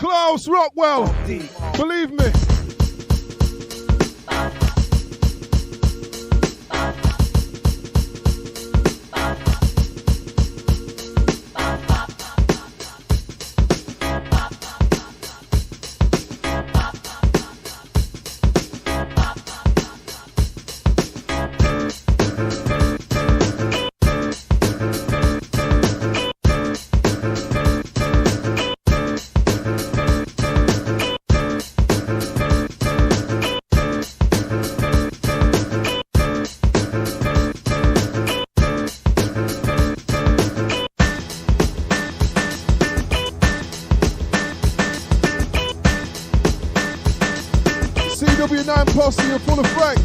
Klaus Rockwell, believe me. CW9 posse are full of friends.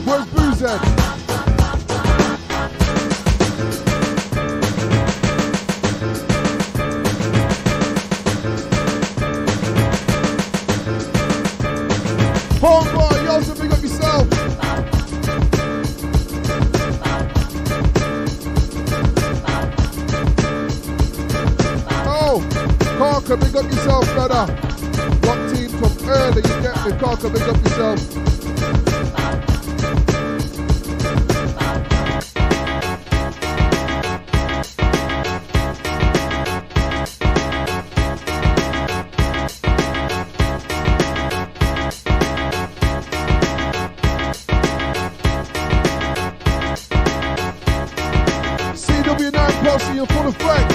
Where's Boozhead? Homeboy, you also big up yourself. Oh, Carker, big up yourself, brother. Locked in from early, you get me. Carker, big up yourself. CW9 posse, you're full of friends.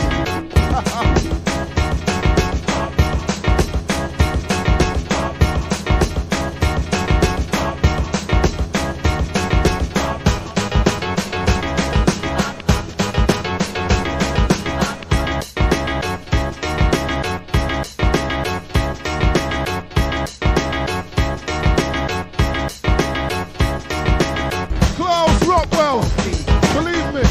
Klaus Rockwell, believe me.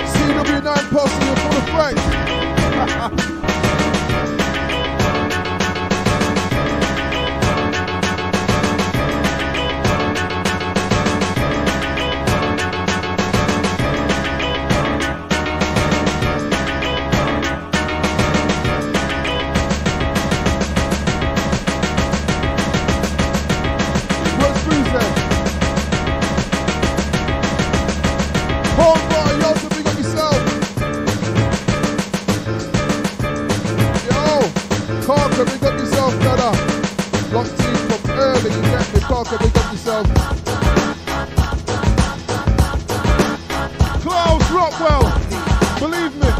CW9 posse, you're full of friends. Where's Boozhead? Homeboy, you also big up yourself. Yo, Carter, big up yourself, brother. Locked in from early, you get me. Carter, big up yourself. Klaus Rockwell, believe me.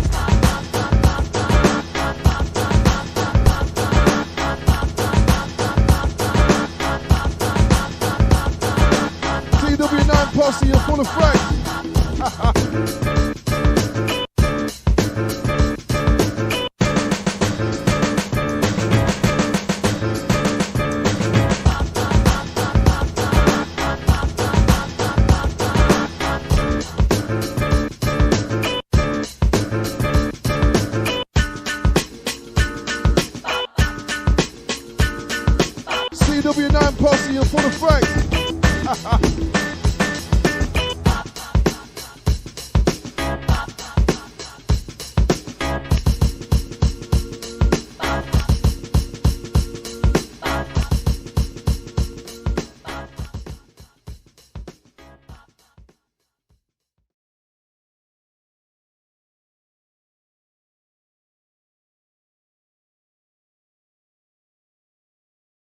CW9 posse, you're full of friends.